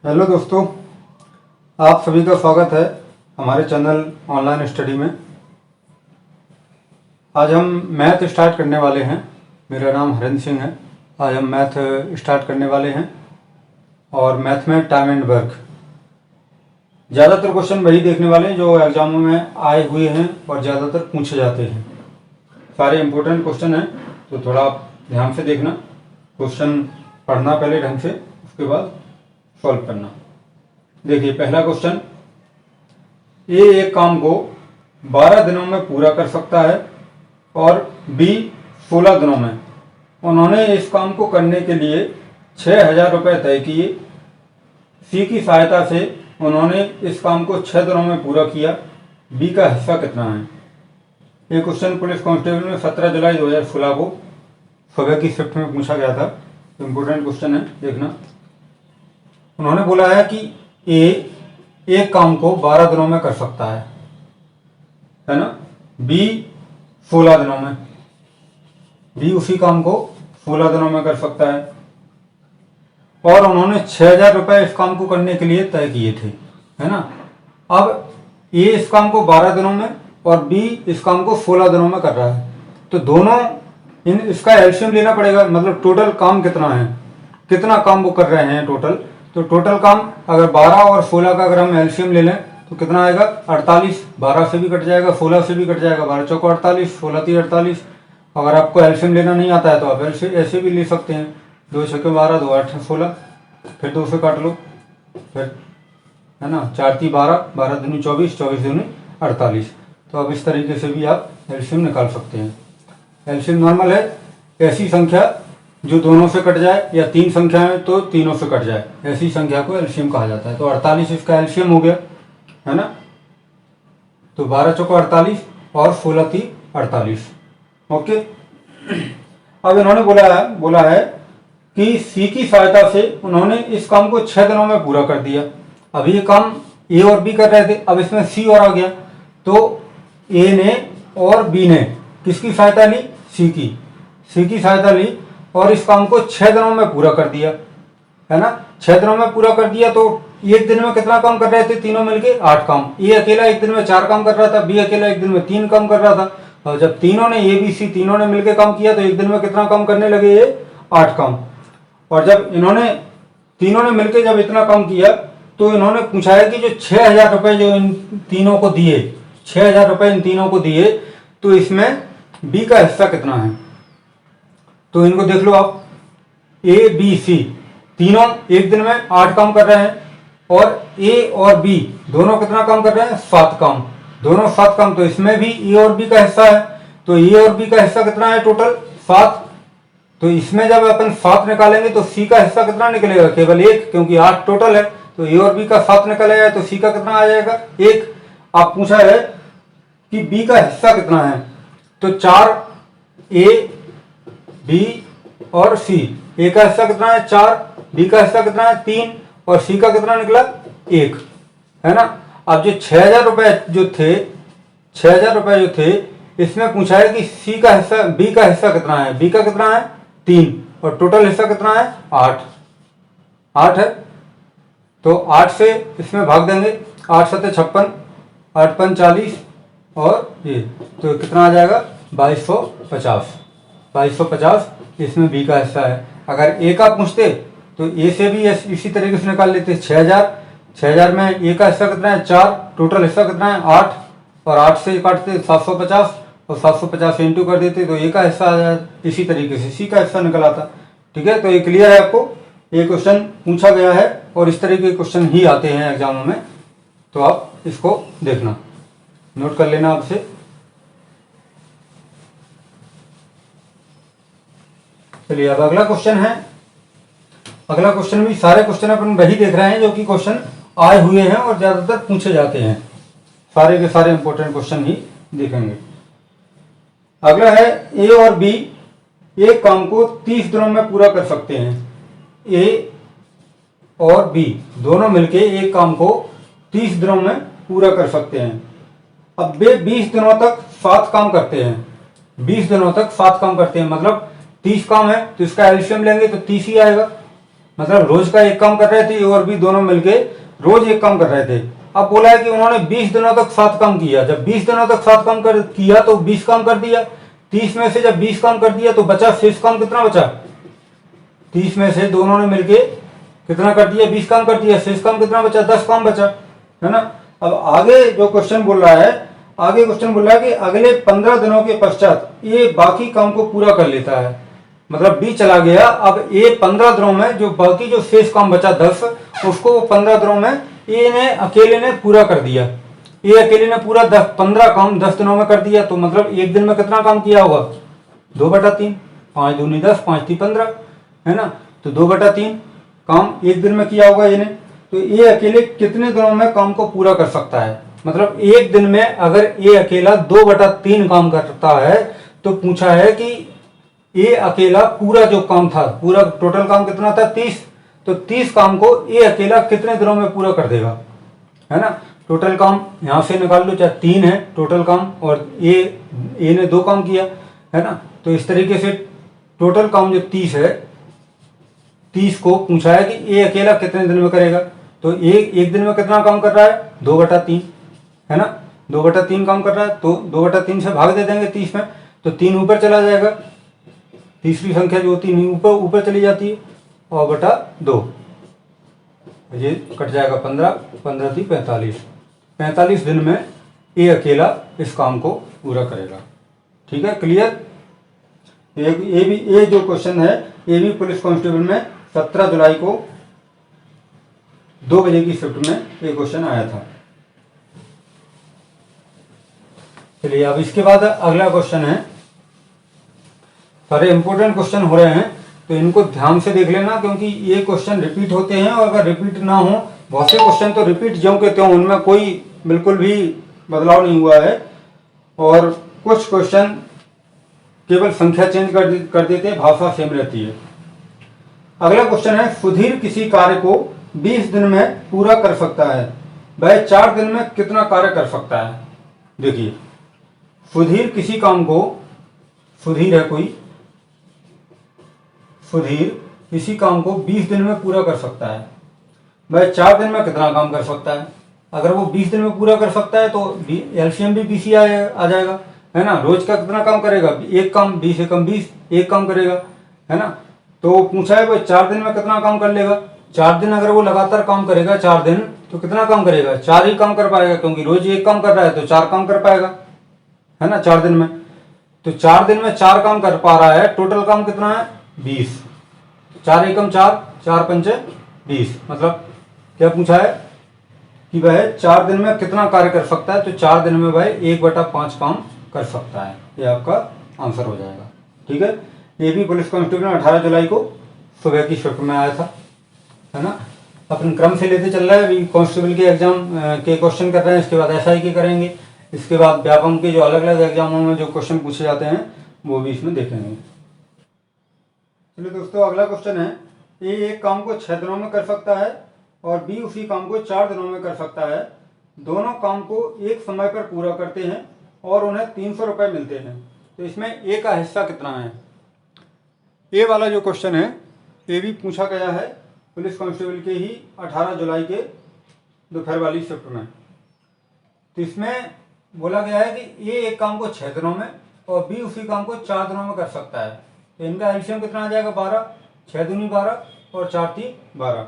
Hello दोस्तों, आप सभी का स्वागत है हमारे चैनल ऑनलाइन स्टडी में। आज हम मैथ स्टार्ट करने वाले हैं। मेरा नाम हरेंद्र सिंह है। आज हम मैथ स्टार्ट करने वाले हैं और मैथ में टाइम एंड वर्क। ज़्यादातर क्वेश्चन वही देखने वाले हैं जो एग्जामों में आए हुए हैं और ज़्यादातर पूछे जाते हैं। सारे इम्पोर्टेंट क्वेश्चन हैं, तो थोड़ा आप ध्यान से देखना। क्वेश्चन पढ़ना पहले ढंग से, उसके बाद सॉल्व करना। देखिए पहला क्वेश्चन, ए एक काम को 12 दिनों में पूरा कर सकता है और बी 16 दिनों में। उन्होंने इस काम को करने के लिए 6,000 रुपये तय किए। सी की सहायता से उन्होंने इस काम को 6 दिनों में पूरा किया। बी का हिस्सा कितना है? ये क्वेश्चन पुलिस कांस्टेबल में 17 जुलाई 2016 को सुबह की शिफ्ट में पूछा गया था। इम्पोर्टेंट क्वेश्चन है, देखना। उन्होंने बोला है कि ए एक काम को 12 दिनों में कर सकता है ना। बी 16 दिनों में, बी उसी काम को 16 दिनों में कर सकता है और उन्होंने 6,000 रुपये इस काम को करने के लिए तय किए थे, है ना। अब ए इस काम को 12 दिनों में और बी इस काम को 16 दिनों में कर रहा है, तो दोनों इसका एलसीएम लेना पड़ेगा। मतलब टोटल काम कितना है, कितना काम वो कर रहे हैं टोटल। तो टोटल काम अगर 12 और 16 का अगर हम एलसीएम ले लें तो कितना आएगा? 48। 12 से भी कट जाएगा, 16 से भी कट जाएगा। 12 चौको 48, 16 तीन 48। अगर आपको एलसीएम लेना नहीं आता है तो आप ऐसे भी ले सकते हैं। 2 छक्के 12, 2 8 16, फिर 2 से काट लो, फिर है ना। 4 ती 12, 12 दूनी 24, 24 दूनी 48। तो अब इस तरीके से भी आप एलसीएम निकाल सकते हैं। एलसीएम नॉर्मल है ऐसी संख्या जो दोनों से कट जाए, या 3 संख्या है तो तीनों से कट जाए, ऐसी संख्या को एलसीएम कहा जाता है। तो 48 इसका एलसीएम हो गया, है ना। तो 12 चौको 48 और 16 ती 48। ओके। अब इन्होंने बोला है कि सी की सहायता से उन्होंने इस काम को 6 दिनों में पूरा कर दिया। अब ये काम ए और बी कर रहे थे, अब इसमें सी और आ गया। तो ए ने और बी ने किसकी सहायता ली? सी की सहायता ली और इस काम को 6 दिनों में पूरा कर दिया, है ना। 6 दिनों में पूरा कर दिया। तो एक दिन में कितना काम कर रहे थे तीनों मिलके? 8 काम। ए अकेला एक दिन में 4 काम कर रहा था, बी अकेला एक दिन में 3 काम कर रहा था। और जब तीनों ने ए बी सी तीनों ने मिलकर काम किया तो एक दिन में कितना काम करने लगे? ये 8 काम। और जब इन्होंने तीनों ने मिलकर जब इतना काम किया तो इन्होंने पूछा है कि जो 6,000 रुपये जो इन तीनों को दिए, 6,000 रुपये इन तीनों को दिए, तो इसमें बी का हिस्सा कितना है? तो इनको देख लो आप, ए बी सी तीनों एक दिन में 8 काम कर रहे हैं और ए और बी दोनों कितना काम कर रहे हैं? 7 काम। दोनों 7 काम। तो इसमें भी ए और बी का हिस्सा है। तो ए और बी का हिस्सा कितना है टोटल? 7। तो इसमें जब अपन 7 निकालेंगे तो सी का हिस्सा कितना निकलेगा? केवल 1, क्योंकि 8 टोटल है। तो ए और बी का 7 निकलेगा तो सी का कितना आ जाएगा? 1। आप पूछा है कि बी का हिस्सा कितना है, तो 4 ए बी और सी। ए का हिस्सा कितना है? 4। बी का हिस्सा कितना है? 3। और सी का कितना निकला? 1, है ना। अब जो 6,000 रुपये जो थे, 6,000 रुपये जो थे, इसमें पूछा है कि सी का हिस्सा, बी का हिस्सा कितना है? बी का कितना है? 3। और टोटल हिस्सा कितना है? 8 है। तो 8 से इसमें भाग देंगे। 8 सत्ते 56, 8 पंच 40 और ये तो कितना आ जाएगा? 2250। 2250 इसमें बी का हिस्सा है। अगर ए का पूछते तो ए से भी इसी तरीके से निकाल लेते। 6,000 में ए का हिस्सा कितना है? 4। टोटल हिस्सा कितना है? 8। और 8 से काटते 750 और 750 से इंटू कर देते तो ए का हिस्सा आ जाए। इसी तरीके से सी का हिस्सा निकल आता। ठीक है, तो ये क्लियर है आपको? ये क्वेश्चन पूछा गया है और इस तरीके के क्वेश्चन ही आते हैं एग्जामों में। तो आप इसको देखना, नोट कर लेना आपसे। चलिए अब अगला क्वेश्चन है। अगला क्वेश्चन भी सारे क्वेश्चन अपन वही देख रहे हैं जो कि क्वेश्चन आए हुए हैं और ज्यादातर पूछे जाते हैं। सारे के सारे इंपॉर्टेंट क्वेश्चन ही देखेंगे। अगला है ए और बी एक काम को 30 दिनों में पूरा कर सकते हैं। ए और बी दोनों मिलके एक काम को 30 दिनों में पूरा कर सकते हैं। अब वे 20 दिनों तक 7 काम करते हैं। 20 दिनों तक 7 काम करते हैं, मतलब 30 काम है तो इसका एलसीएम लेंगे तो 30 ही आएगा। मतलब रोज का एक काम कर रहे थे, ए और बी दोनों मिलके रोज एक काम कर रहे थे। अब बोला है कि उन्होंने 20 दिनों तक 7 काम किया। जब 20 दिनों तक 7 काम किया तो 20 काम कर दिया। 30 में से जब 20 काम कर दिया तो बचा शेष काम कितना बचा? 30 में से दोनों ने मिलके कितना कर दिया? 20 काम कर दिया। शेष काम कितना बचा? 10 काम बचा, है ना। अब आगे जो क्वेश्चन बोल रहा है, आगे क्वेश्चन बोल रहा है कि अगले 15 दिनों के पश्चात ये बाकी काम को पूरा कर लेता है। मतलब बी चला गया, अब ए 15 दिनों में जो बाकी जो शेष काम बचा 10, उसको वो 15 दिनों में ए ने अकेले ने पूरा कर दिया। ए अकेले ने पूरा 15 काम 10 दिनों में कर दिया। तो मतलब एक दिन में कितना काम किया होगा? 2/3। 5 दूनी 10, 5 ती 15, है ना। तो 2/3 काम एक दिन में किया होगा इन्हें। तो ये अकेले कितने दिनों में काम को पूरा कर सकता है? मतलब एक दिन में अगर ये अकेला 2/3 काम करता है तो पूछा है कि ये अकेला पूरा जो काम था, पूरा टोटल काम कितना था? 30। तो 30 काम को ये अकेला कितने दिनों में पूरा कर देगा, है ना। टोटल काम यहां से निकाल लो, चाहे 3 है टोटल काम और ए ने 2 काम किया, है ना। तो इस तरीके से टोटल काम जो 30 है, 30 को पूछा है कि ए अकेला कितने दिन में करेगा। तो एक दिन में कितना काम कर रहा है? 2/3, है ना। 2/3 काम कर रहा है, तो 2/3 से भाग दे देंगे 30 में, तो 3 ऊपर चला जाएगा। तीसरी संख्या जो होती है ऊपर चली जाती है, और बटा 2 ये कट जाएगा 15, 15 × 45। 45 दिन में ये अकेला इस काम को पूरा करेगा। ठीक है, क्लियर। ये जो क्वेश्चन है ये भी पुलिस कांस्टेबल में 17 जुलाई को 2 बजे की शिफ्ट में ये क्वेश्चन आया था। चलिए अब इसके बाद अगला क्वेश्चन है। सारे इंपॉर्टेंट क्वेश्चन हो रहे हैं तो इनको ध्यान से देख लेना, क्योंकि ये क्वेश्चन रिपीट होते हैं, और अगर रिपीट ना हो, बहुत से क्वेश्चन तो रिपीट ज्यों के त्यों, उनमें कोई बिल्कुल भी बदलाव नहीं हुआ है, और कुछ क्वेश्चन केवल संख्या चेंज कर देते हैं, भाषा सेम रहती है। अगला क्वेश्चन है, सुधीर किसी कार्य को 20 दिन में पूरा कर सकता है, वह 4 दिन में कितना कार्य कर सकता है? देखिए, सुधीर किसी काम को, सुधीर है कोई, सुधीर किसी काम को 20 दिन में पूरा कर सकता है, वह 4 दिन में कितना काम कर सकता है? अगर वो 20 दिन में पूरा कर सकता है तो एलसीएम भी 20 ही आ जाएगा, है ना। रोज का कितना काम करेगा? एक काम, 20 एकम 20, एक काम करेगा, है ना। तो पूछा है वो 4 दिन में कितना काम कर लेगा? 4 दिन अगर वो लगातार काम करेगा 4 दिन, तो कितना काम करेगा? 4 ही काम कर पाएगा, क्योंकि रोज एक काम कर रहा है तो 4 काम कर पाएगा, है ना, 4 दिन में। तो 4 दिन में 4 काम कर पा रहा है, टोटल काम कितना है? 20। 4 एकम 4, 4 पंचे 20। मतलब क्या पूछा है कि वह 4 दिन में कितना कार्य कर सकता है? तो 4 दिन में वह 1/5 काम कर सकता है। ये आपका आंसर हो जाएगा। ठीक है, ये भी पुलिस कांस्टेबल में 18 जुलाई को सुबह की शिफ्ट में आया था, है ना। अपन क्रम से लेते चल रहे हैं। अभी कांस्टेबल के एग्जाम के क्वेश्चन कर रहे हैं, इसके बाद एसआई के करेंगे, इसके बाद व्यापम के जो अलग अलग एग्जामों में जो क्वेश्चन पूछे जाते हैं वो भी इसमें देखेंगे। चलिए दोस्तों, अगला क्वेश्चन है, ए एक काम को 6 दिनों में कर सकता है और बी उसी काम को 4 दिनों में कर सकता है। दोनों काम को एक समय पर पूरा करते हैं और उन्हें 300 रुपये मिलते हैं। तो इसमें ए का हिस्सा कितना है? ए वाला जो क्वेश्चन है ये भी पूछा गया है पुलिस कांस्टेबल के ही 18 जुलाई के दोपहर वाली शिफ्ट में। तो इसमें बोला गया है कि ए एक काम को 6 दिनों में और बी उसी काम को 4 दिनों में कर सकता है। तो इनका एलसीएम कितना आ जाएगा? 12, 6 दूनी 12 और 4 ती 12।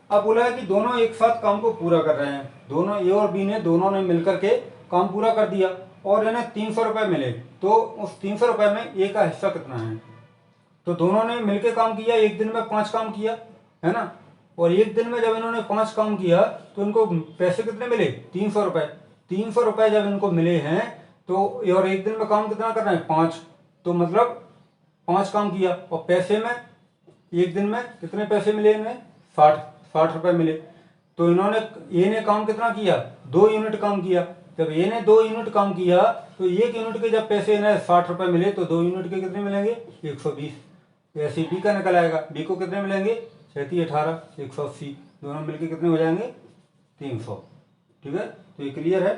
अब बोला है कि दोनों एक साथ काम को पूरा कर रहे हैं, दोनों ए और बी ने दोनों ने मिलकर के काम पूरा कर दिया और इन्हें 300 रुपये मिले। तो उस 300 रुपये में ए का हिस्सा कितना है? तो दोनों ने मिलकर काम किया, एक दिन में 5 काम किया, है ना। और एक दिन में जब इन्होंने 5 काम किया तो इनको पैसे कितने मिले? 300 रुपये। 300 रुपये जब इनको मिले हैं तो और एक दिन में काम कितना कर रहे हैं? 5। तो मतलब 5 काम किया और पैसे में एक दिन में कितने पैसे मिले इन्हें? 60 रुपये मिले। तो इन्होंने ए ने काम कितना किया? 2 यूनिट काम किया। जब ए ने 2 यूनिट काम किया तो 1 यूनिट के जब पैसे इन्हें 60 रुपये मिले तो 2 यूनिट के कितने मिलेंगे? 120। तो ऐसे बी का निकल आएगा। बी को कितने मिलेंगे? 36, 18, 180, दोनों मिलके कितने हो जाएंगे? 300। ठीक है, तो ये क्लियर है।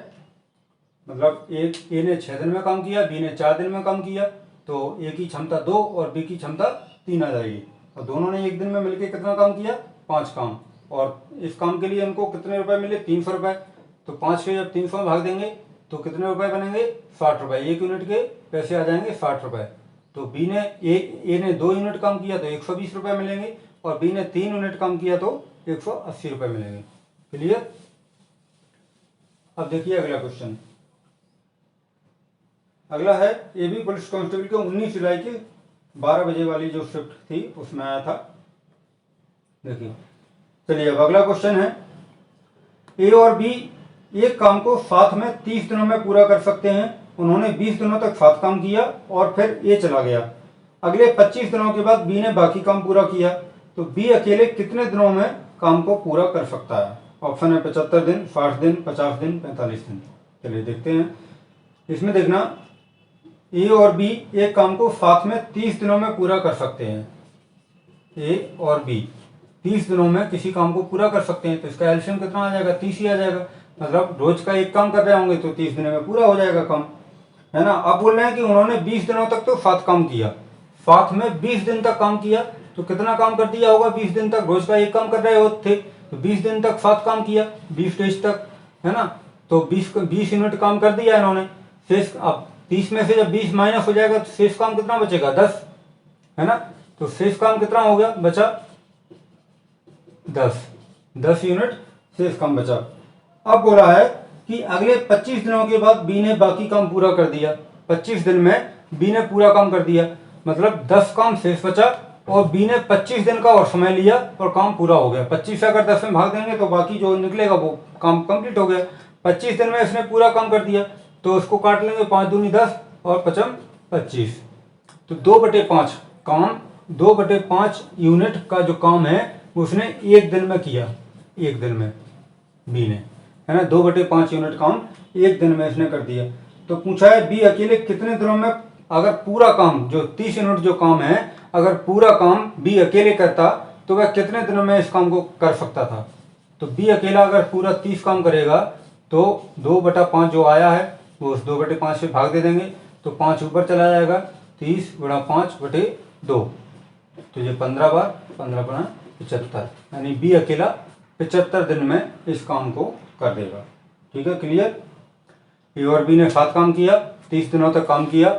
मतलब ए ने 6 दिन में काम किया, बी ने 4 दिन में काम किया, तो ए की क्षमता 2 और बी की क्षमता 3 आ जाएगी। और दोनों ने एक दिन में मिलकर कितना काम किया, 5 काम। और इस काम के लिए इनको कितने रुपए मिले, 300 रुपए। तो 5 के जब 300 में भाग देंगे तो कितने रुपए बनेंगे, 60 रुपए। 1 यूनिट के पैसे आ जाएंगे 60 रुपए। तो बी ने ए ने 2 यूनिट काम किया तो 120 रुपए मिलेंगे, और बी ने 3 यूनिट काम किया तो 180 रुपए मिलेंगे। क्लियर। अब देखिए अगला क्वेश्चन। अगला है एबी पुलिस कांस्टेबल के 19 जुलाई की 12 बजे वाली जो शिफ्ट थी उसमें आया था। देखिए, चलिए अब अगला क्वेश्चन है, ए और बी एक काम को साथ में 30 दिनों में पूरा कर सकते हैं। उन्होंने 20 दिनों तक साथ काम किया और फिर ए चला गया। अगले 25 दिनों के बाद बी ने बाकी काम पूरा किया, तो बी अकेले कितने दिनों में काम को पूरा कर सकता है। ऑप्शन है 75 दिन, 60 दिन, 50 दिन, 45 दिन। चलिए देखते हैं। इसमें देखना, ए और बी एक काम को साथ में 30 दिनों में पूरा कर सकते हैं। ए और बी 30 दिनों में किसी काम को पूरा कर सकते हैं, तो इसका एलसीएम कितना आ जाएगा, 30 ही आ जाएगा। मतलब रोज का एक काम कर रहे होंगे तो 30 दिनों में पूरा हो जाएगा काम, है ना। अब बोल रहे हैं कि उन्होंने 20 दिनों तक तो साथ काम किया, साथ में 20 दिन तक काम किया, तो कितना काम कर दिया होगा 20 दिन तक। रोज का एक काम कर रहे थे तो 20 दिन तक साथ काम किया, 20 डेज तक, है ना। तो 20 यूनिट काम कर दिया इन्होंने। शेष अब 30 में से जब 20 माइनस हो जाएगा तो शेष काम कितना बचेगा, 10, है ना। तो शेष काम कितना हो गया, बचा 10 यूनिट शेष काम बचा। अब बोला है कि अगले 25 दिनों के बाद बी ने बाकी काम पूरा कर दिया। 25 दिन में बी ने पूरा काम कर दिया, मतलब 10 काम शेष बचा, और बी ने 25 दिन का और समय लिया और काम पूरा हो गया। 25 से अगर 10 में भाग देंगे तो बाकी जो निकलेगा वो काम कंप्लीट हो गया। 25 दिन में इसने पूरा काम कर दिया, तो उसको काट लेंगे, 5 दूनी 10 और 5 25। तो 2/5 काम, 2/5 यूनिट का जो काम है उसने एक दिन में किया, एक दिन में बी ने, है ना। 2/5 यूनिट काम एक दिन में इसने कर दिया। तो पूछा है बी अकेले कितने दिनों में, अगर पूरा काम जो 30 यूनिट जो काम है, अगर पूरा काम बी अकेले करता तो वह कितने दिनों में इस काम को कर सकता था। तो बी अकेला अगर पूरा 30 काम करेगा तो 2/5 जो आया है वो उस 2/5 से भाग दे देंगे, तो 5 ऊपर चला जाएगा, 30 × 5/2, तो ये 15 बार, 15 × 75, यानी बी अकेला 75 दिन में इस काम को कर देगा। ठीक है, क्लियर। ए और बी ने साथ काम किया, 30 दिनों तक काम किया,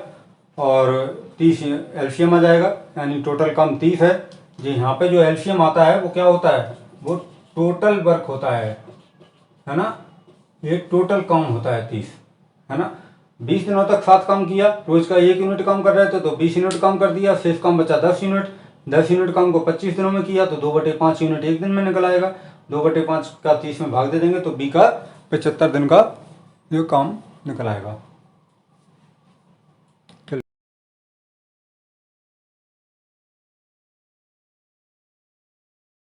और 30 एलसीएम आ जाएगा, यानी टोटल काम 30 है। जी, यहाँ पे जो एलसीएम आता है वो क्या होता है, वो टोटल वर्क होता है ना। ये टोटल काम होता है 30, है ना। 20 दिनों तक साथ काम किया, रोज का 1 यूनिट काम कर रहे थे तो 20 यूनिट काम कर दिया, शेष काम बचा 10 यूनिट। 10 यूनिट काम को 25 दिनों में किया तो 2/5 यूनिट एक दिन में निकल आएगा। 2/5 का 30 में भाग दे देंगे तो बी का 75 दिन का जो काम निकल आएगा।